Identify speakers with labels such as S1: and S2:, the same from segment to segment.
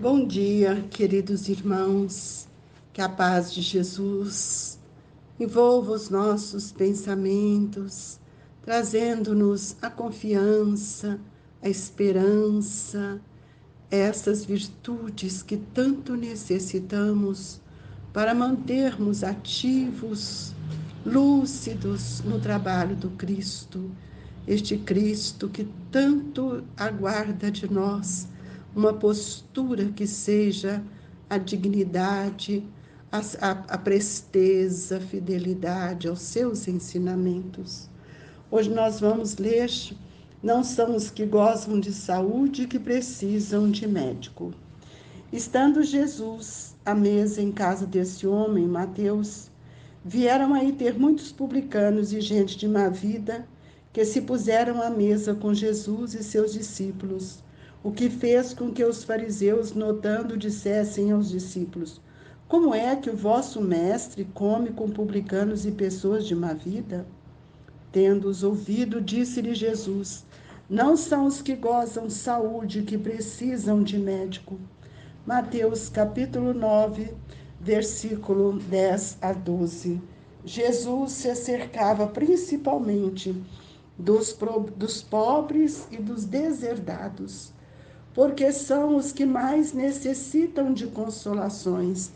S1: Bom dia, queridos irmãos, que a paz de Jesus envolva os nossos pensamentos, trazendo-nos a confiança, a esperança, essas virtudes que tanto necessitamos para mantermos ativos, lúcidos no trabalho do Cristo, este Cristo que tanto aguarda de nós uma postura que seja a dignidade, a presteza, a fidelidade aos seus ensinamentos. Hoje nós vamos ler: não são os que gozam de saúde que precisam de médico. Estando Jesus à mesa em casa desse homem, Mateus, vieram aí ter muitos publicanos e gente de má vida que se puseram à mesa com Jesus e seus discípulos, o que fez com que os fariseus, notando, dissessem aos discípulos: como é que o vosso mestre come com publicanos e pessoas de má vida? Tendo-os ouvido, disse-lhe Jesus: não são os que gozam saúde que precisam de médico. Mateus capítulo 9, versículo 10 a 12. Jesus se acercava principalmente dos pobres e dos deserdados, porque são os que mais necessitam de consolações,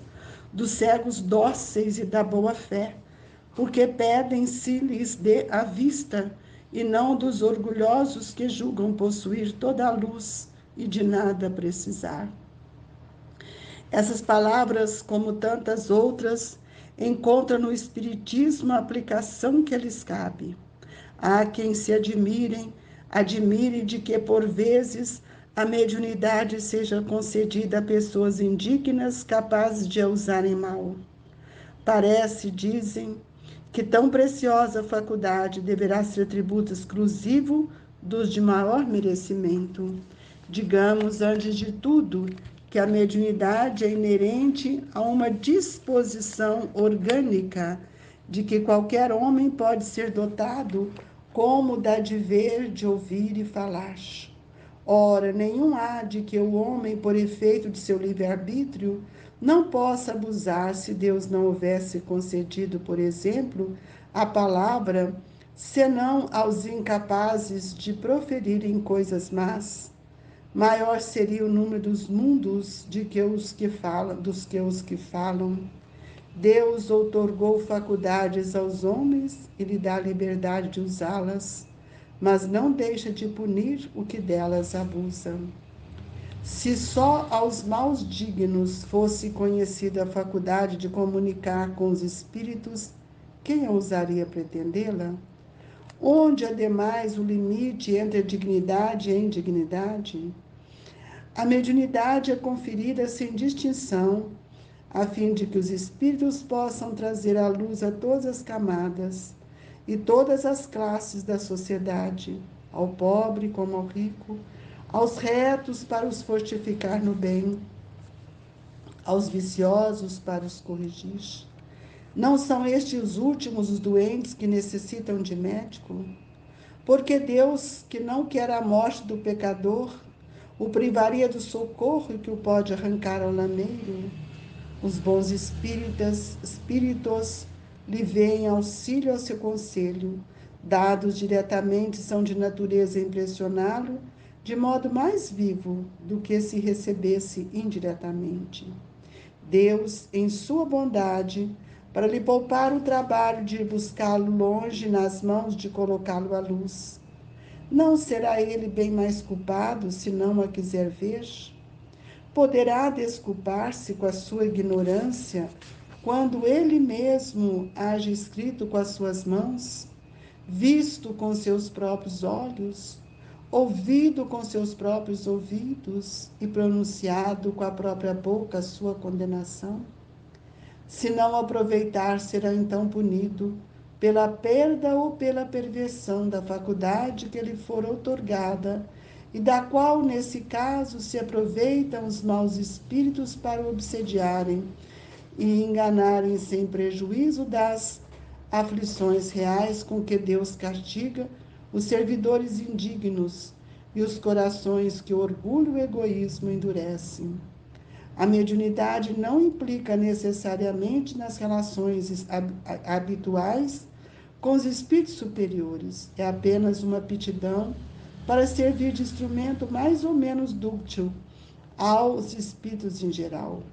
S1: dos cegos dóceis e da boa fé, porque pedem se lhes dê a vista, e não dos orgulhosos que julgam possuir toda a luz e de nada precisar. Essas palavras, como tantas outras, encontram no Espiritismo a aplicação que lhes cabe. Há quem se admire de que, por vezes, a mediunidade seja concedida a pessoas indignas, capazes de a usarem mal. Parece, dizem, que tão preciosa faculdade deverá ser tributo exclusivo dos de maior merecimento. Digamos, antes de tudo, que a mediunidade é inerente a uma disposição orgânica de que qualquer homem pode ser dotado, como da de ver, de ouvir e falar. Ora, nenhum há de que o homem, por efeito de seu livre-arbítrio, não possa abusar se Deus não houvesse concedido, por exemplo, a palavra, senão aos incapazes de proferirem coisas más. Maior seria o número dos mundos dos que os que falam. Deus outorgou faculdades aos homens e lhe dá a liberdade de usá-las, mas não deixa de punir o que delas abusa. Se só aos maus dignos fosse conhecida a faculdade de comunicar com os espíritos, quem ousaria pretendê-la? Onde, ademais, o limite entre a dignidade e a indignidade? A mediunidade é conferida sem distinção, a fim de que os espíritos possam trazer à luz a todas as camadas e todas as classes da sociedade, ao pobre como ao rico, aos retos para os fortificar no bem, aos viciosos para os corrigir. Não são estes os últimos os doentes que necessitam de médico? Porque Deus, que não quer a morte do pecador, o privaria do socorro que o pode arrancar ao lameiro. Os bons espíritos lhe veem auxílio ao seu conselho. Dados diretamente são de natureza a impressioná-lo de modo mais vivo do que se recebesse indiretamente. Deus, em sua bondade, para lhe poupar o trabalho de buscá-lo longe nas mãos de colocá-lo à luz. Não será ele bem mais culpado se não a quiser ver? Poderá desculpar-se com a sua ignorância quando ele mesmo haja escrito com as suas mãos, visto com seus próprios olhos, ouvido com seus próprios ouvidos e pronunciado com a própria boca a sua condenação? Se não aproveitar, será então punido pela perda ou pela perversão da faculdade que lhe for outorgada, e da qual, nesse caso, se aproveitam os maus espíritos para o obsediarem e enganarem sem prejuízo das aflições reais com que Deus castiga os servidores indignos e os corações que o orgulho e o egoísmo endurecem. A mediunidade não implica necessariamente nas relações habituais com os espíritos superiores. É apenas uma aptidão para servir de instrumento mais ou menos dúctil aos espíritos em geral.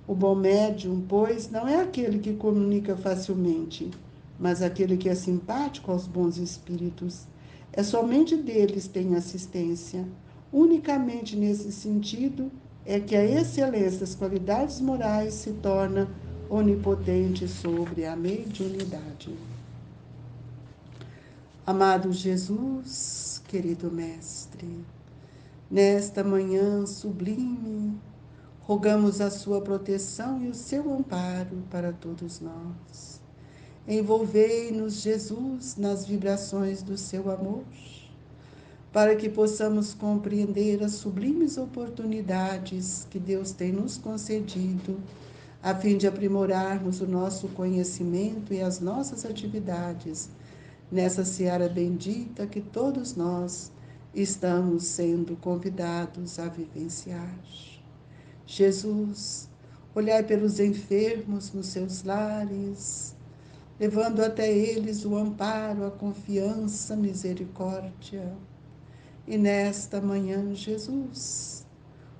S1: O bom médium, pois, não é aquele que comunica facilmente, mas aquele que é simpático aos bons espíritos. É somente deles tem assistência. Unicamente nesse sentido é que a excelência das qualidades morais se torna onipotente sobre a mediunidade. Amado Jesus, querido Mestre, nesta manhã sublime, rogamos a sua proteção e o seu amparo para todos nós. Envolvei-nos, Jesus, nas vibrações do seu amor, para que possamos compreender as sublimes oportunidades que Deus tem nos concedido, a fim de aprimorarmos o nosso conhecimento e as nossas atividades nessa seara bendita que todos nós estamos sendo convidados a vivenciar. Jesus, olhai pelos enfermos nos seus lares, levando até eles o amparo, a confiança, a misericórdia. E nesta manhã, Jesus,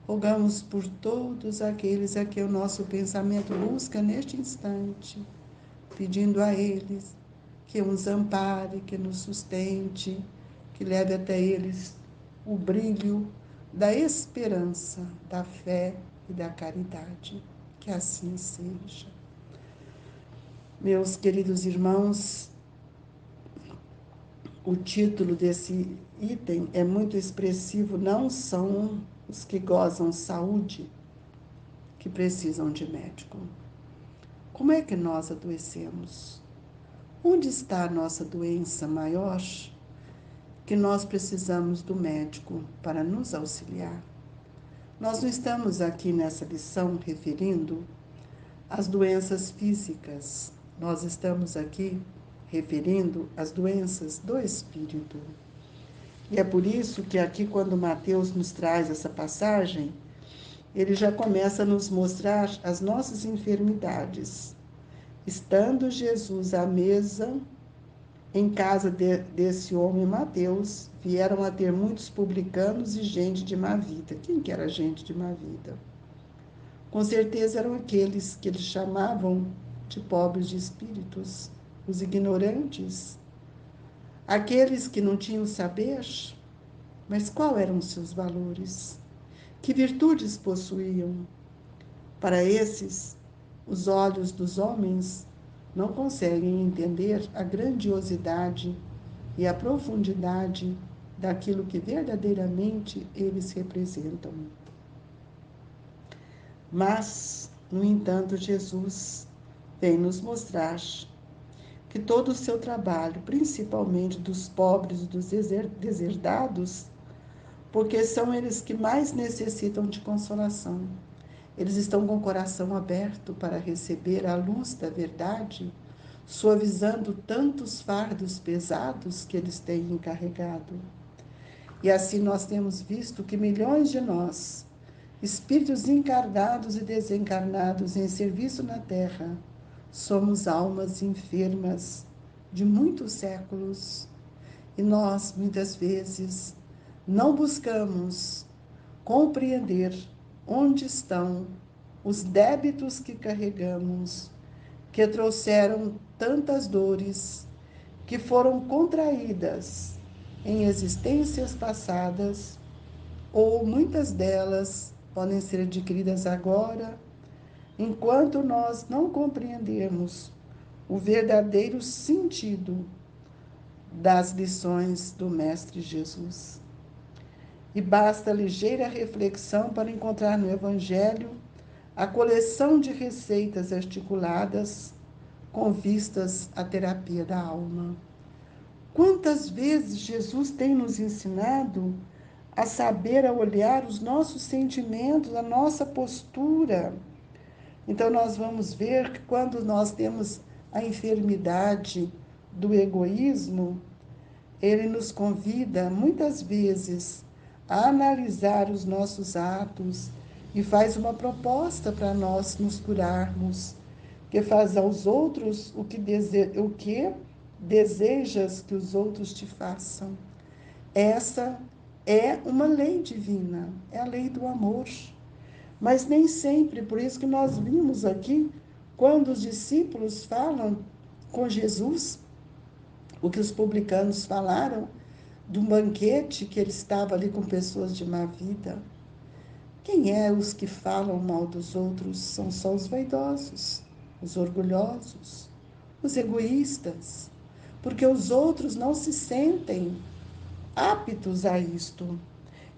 S1: rogamos por todos aqueles a que o nosso pensamento busca neste instante, pedindo a eles que nos ampare, que nos sustente, que leve até eles o brilho da esperança, da fé e da caridade. Que assim seja. Meus queridos irmãos, o título desse item é muito expressivo. Não são os que gozam saúde que precisam de médico. Como é que nós adoecemos? Onde está a nossa doença maior que nós precisamos do médico para nos auxiliar? Nós não estamos aqui nessa lição referindo às doenças físicas. Nós estamos aqui referindo às doenças do espírito. E é por isso que aqui, quando Mateus nos traz essa passagem, ele já começa a nos mostrar as nossas enfermidades. Estando Jesus à mesa, em casa desse homem Mateus, vieram a ter muitos publicanos e gente de má vida. Quem que era gente de má vida? Com certeza eram aqueles que eles chamavam de pobres de espíritos, os ignorantes, aqueles que não tinham saber. Mas quais eram os seus valores? Que virtudes possuíam? Para esses, os olhos dos homens não conseguem entender a grandiosidade e a profundidade daquilo que verdadeiramente eles representam. Mas, no entanto, Jesus vem nos mostrar que todo o seu trabalho, principalmente dos pobres e dos deserdados, porque são eles que mais necessitam de consolação. Eles estão com o coração aberto para receber a luz da verdade, suavizando tantos fardos pesados que eles têm encarregado. E assim nós temos visto que milhões de nós, espíritos encarnados e desencarnados em serviço na Terra, somos almas enfermas de muitos séculos. E nós, muitas vezes, não buscamos compreender onde estão os débitos que carregamos, que trouxeram tantas dores, que foram contraídas em existências passadas, ou muitas delas podem ser adquiridas agora, enquanto nós não compreendermos o verdadeiro sentido das lições do Mestre Jesus. E basta ligeira reflexão para encontrar no Evangelho a coleção de receitas articuladas com vistas à terapia da alma. Quantas vezes Jesus tem nos ensinado a saber, a olhar os nossos sentimentos, a nossa postura. Então, nós vamos ver que quando nós temos a enfermidade do egoísmo, ele nos convida, muitas vezes, a analisar os nossos atos e faz uma proposta para nós nos curarmos, que faz aos outros o que desejas que os outros te façam. Essa é uma lei divina, é a lei do amor. Mas nem sempre, por isso que nós vimos aqui, quando os discípulos falam com Jesus, o que os publicanos falaram, de um banquete que ele estava ali com pessoas de má vida. Quem é os que falam mal dos outros? São só os vaidosos, os orgulhosos, os egoístas, porque os outros não se sentem aptos a isto.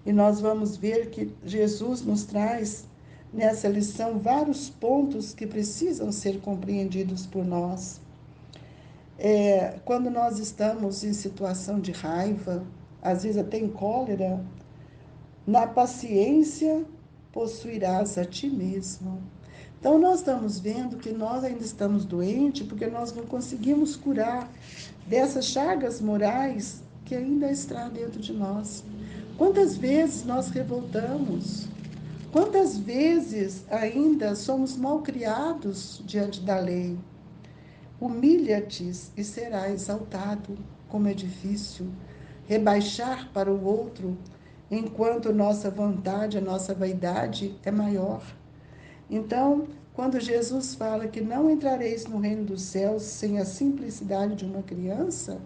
S1: E nós vamos ver que Jesus nos traz nessa lição vários pontos que precisam ser compreendidos por nós. Quando nós estamos em situação de raiva, às vezes até em cólera, na paciência possuirás a ti mesmo. Então, nós estamos vendo que nós ainda estamos doentes porque nós não conseguimos curar dessas chagas morais que ainda está dentro de nós. Quantas vezes nós revoltamos? Quantas vezes ainda somos mal criados diante da lei? Humilha-te e será exaltado. Como é difícil rebaixar para o outro, enquanto nossa vontade, a nossa vaidade é maior. Então, quando Jesus fala que não entrareis no reino dos céus sem a simplicidade de uma criança,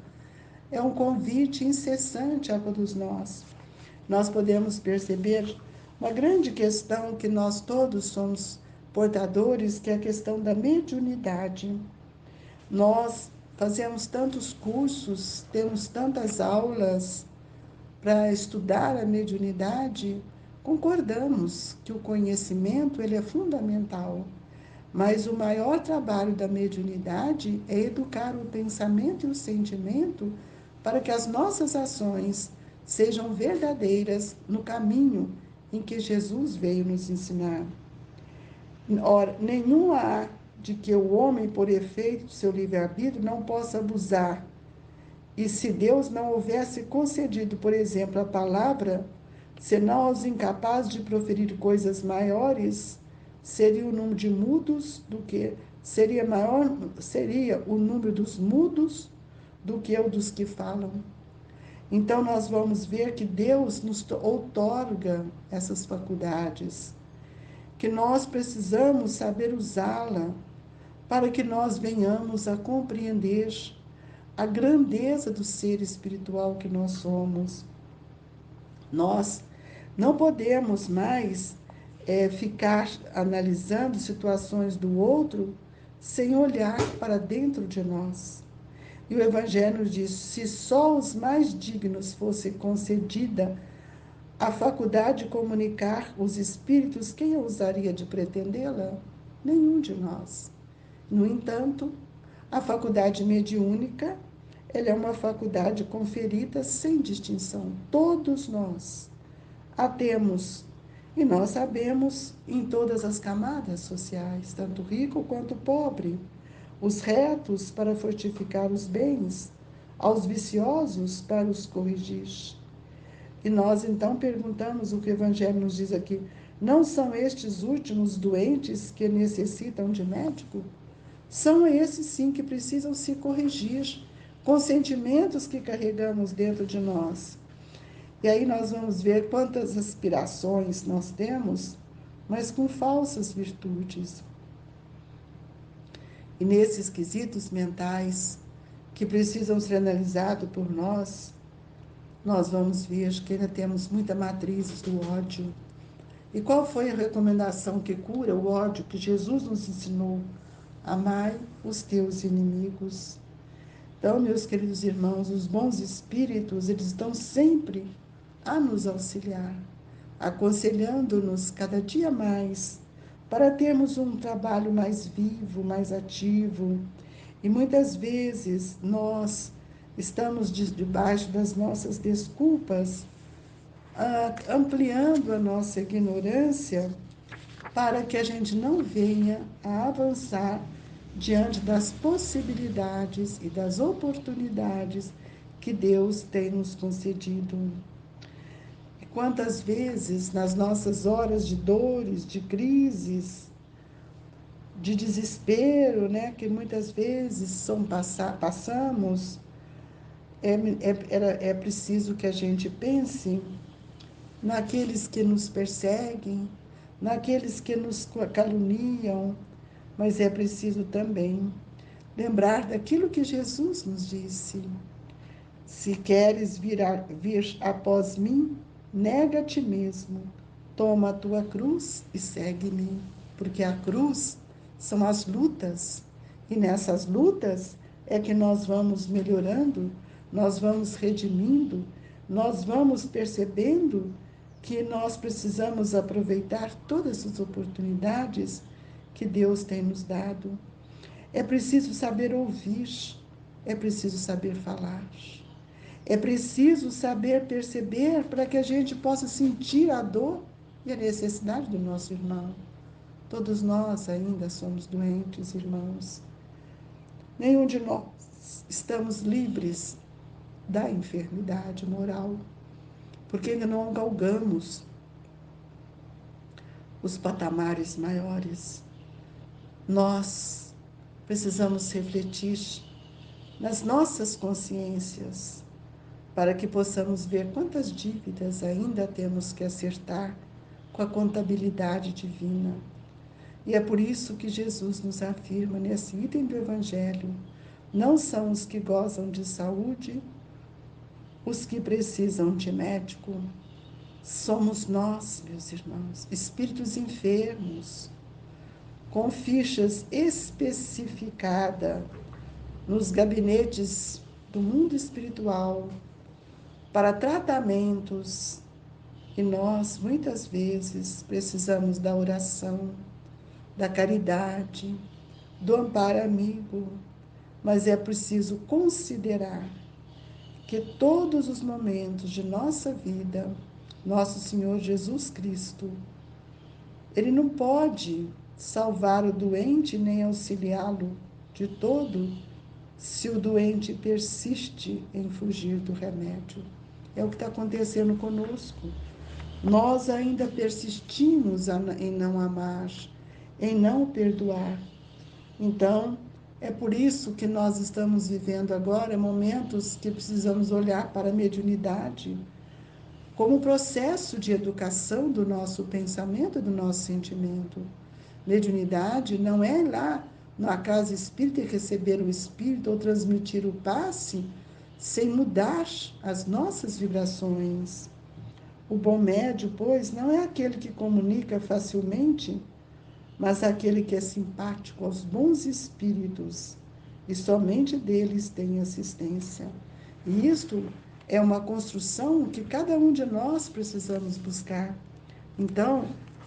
S1: é um convite incessante a todos nós. Nós podemos perceber uma grande questão que nós todos somos portadores, que é a questão da mediunidade. Nós fazemos tantos cursos, temos tantas aulas para estudar a mediunidade, concordamos que o conhecimento ele é fundamental, mas o maior trabalho da mediunidade é educar o pensamento e o sentimento para que as nossas ações sejam verdadeiras no caminho em que Jesus veio nos ensinar. Ora, nenhum há de que o homem, por efeito do seu livre-arbítrio, não possa abusar. E se Deus não houvesse concedido, por exemplo, a palavra, senão aos incapazes de proferir coisas maiores, seria o número de mudos do que seria o número dos mudos do que o dos que falam. Então nós vamos ver que Deus nos outorga essas faculdades, que nós precisamos saber usá-la para que nós venhamos a compreender a grandeza do ser espiritual que nós somos. Nós não podemos mais ficar analisando situações do outro sem olhar para dentro de nós. E o Evangelho diz: se só os mais dignos fosse concedida a faculdade de comunicar os espíritos, quem ousaria de pretendê-la? Nenhum de nós. No entanto, a faculdade mediúnica, ela é uma faculdade conferida sem distinção. Todos nós a temos. E nós sabemos em todas as camadas sociais, tanto rico quanto pobre, os retos para fortificar os bens, aos viciosos para os corrigir. E nós então perguntamos o que o Evangelho nos diz aqui: não são estes últimos doentes que necessitam de médico? São esses sim que precisam se corrigir com sentimentos que carregamos dentro de nós. E aí nós vamos ver quantas aspirações nós temos, mas com falsas virtudes. E nesses quesitos mentais que precisam ser analisados por nós, nós vamos ver que ainda temos muita matrizes do ódio. E qual foi a recomendação que cura o ódio que Jesus nos ensinou? Amai os teus inimigos. Então, meus queridos irmãos, os bons espíritos, eles estão sempre a nos auxiliar, aconselhando-nos cada dia mais para termos um trabalho mais vivo, mais ativo. E muitas vezes nós estamos debaixo das nossas desculpas, ampliando a nossa ignorância para que a gente não venha a avançar diante das possibilidades e das oportunidades que Deus tem nos concedido. Quantas vezes, nas nossas horas de dores, de crises, de desespero, né, que muitas vezes passamos, é preciso que a gente pense naqueles que nos perseguem, naqueles que nos caluniam, mas é preciso também lembrar daquilo que Jesus nos disse. Se queres vir após mim, nega a ti mesmo, toma a tua cruz e segue-me. Porque a cruz são as lutas, e nessas lutas é que nós vamos melhorando, nós vamos redimindo, nós vamos percebendo que nós precisamos aproveitar todas as oportunidades que Deus tem nos dado. É preciso saber ouvir, é preciso saber falar. É preciso saber perceber para que a gente possa sentir a dor e a necessidade do nosso irmão. Todos nós ainda somos doentes, irmãos. Nenhum de nós estamos livres da enfermidade moral, porque ainda não galgamos os patamares maiores. Nós precisamos refletir nas nossas consciências, para que possamos ver quantas dívidas ainda temos que acertar com a contabilidade divina. E é por isso que Jesus nos afirma nesse item do Evangelho: não são os que gozam de saúde os que precisam de médico, somos nós, meus irmãos, espíritos enfermos, com fichas especificadas nos gabinetes do mundo espiritual, para tratamentos, e nós, muitas vezes, precisamos da oração, da caridade, do amparo amigo, mas é preciso considerar que todos os momentos de nossa vida, nosso Senhor Jesus Cristo, Ele não pode salvar o doente nem auxiliá-lo de todo se o doente persiste em fugir do remédio. É o que está acontecendo conosco. Nós ainda persistimos em não amar, em não perdoar. Então, é por isso que nós estamos vivendo agora momentos que precisamos olhar para a mediunidade como um processo de educação do nosso pensamento e do nosso sentimento. Mediunidade não é ir lá na casa espírita e receber o espírito ou transmitir o passe sem mudar as nossas vibrações. O bom médium, pois, não é aquele que comunica facilmente, mas aquele que é simpático aos bons espíritos, e somente deles tem assistência. E isto é uma construção que cada um de nós precisamos buscar. Então,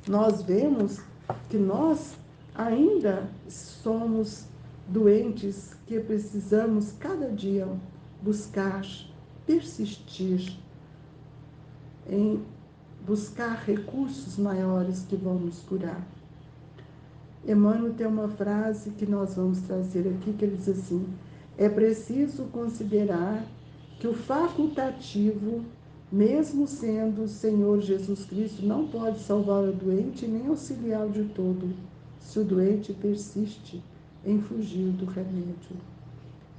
S1: nós vemos que nós ainda somos doentes, que precisamos cada dia buscar, persistir em buscar recursos maiores que vão nos curar. Emmanuel tem uma frase que nós vamos trazer aqui, que ele diz assim: é preciso considerar que o facultativo, mesmo sendo o Senhor Jesus Cristo, não pode salvar o doente nem auxiliá-lo de todo, se o doente persiste em fugir do remédio.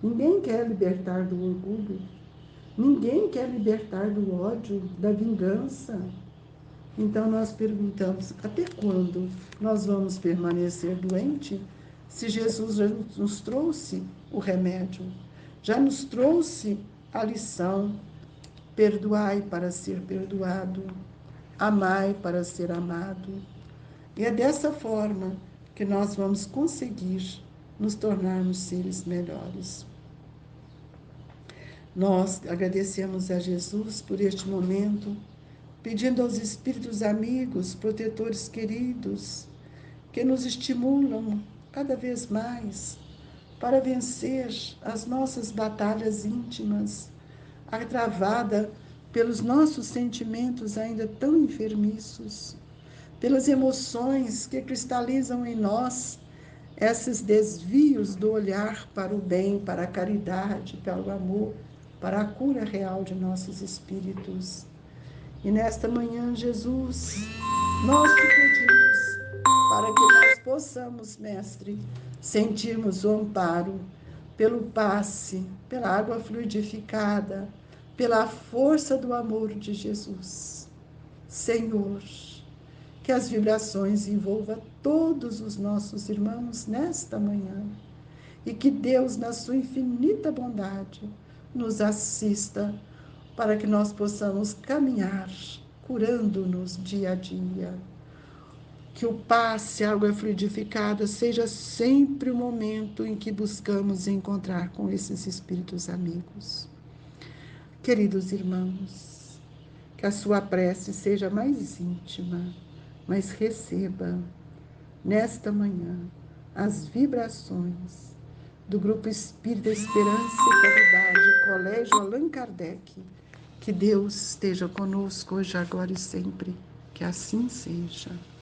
S1: Ninguém quer libertar do orgulho, ninguém quer libertar do ódio, da vingança. Então nós perguntamos: até quando nós vamos permanecer doente se Jesus já nos trouxe o remédio, já nos trouxe a lição: perdoai para ser perdoado, amai para ser amado. E é dessa forma que nós vamos conseguir nos tornarmos seres melhores. Nós agradecemos a Jesus por este momento, pedindo aos espíritos amigos, protetores queridos, que nos estimulam cada vez mais para vencer as nossas batalhas íntimas, agravada pelos nossos sentimentos ainda tão enfermiços, pelas emoções que cristalizam em nós esses desvios do olhar para o bem, para a caridade, para o amor, para a cura real de nossos espíritos. E nesta manhã, Jesus, nós te pedimos para que nós possamos, Mestre, sentirmos o amparo pelo passe, pela água fluidificada, pela força do amor de Jesus. Senhor, que as vibrações envolvam todos os nossos irmãos nesta manhã e que Deus, na sua infinita bondade, nos assista para que nós possamos caminhar, curando-nos dia a dia. Que o passe, a água fluidificada, seja sempre o momento em que buscamos encontrar com esses espíritos amigos. Queridos irmãos, que a sua prece seja mais íntima, mas receba, nesta manhã, as vibrações do Grupo Espírita Esperança e Caridade, Colégio Allan Kardec. Que Deus esteja conosco hoje, agora e sempre. Que assim seja.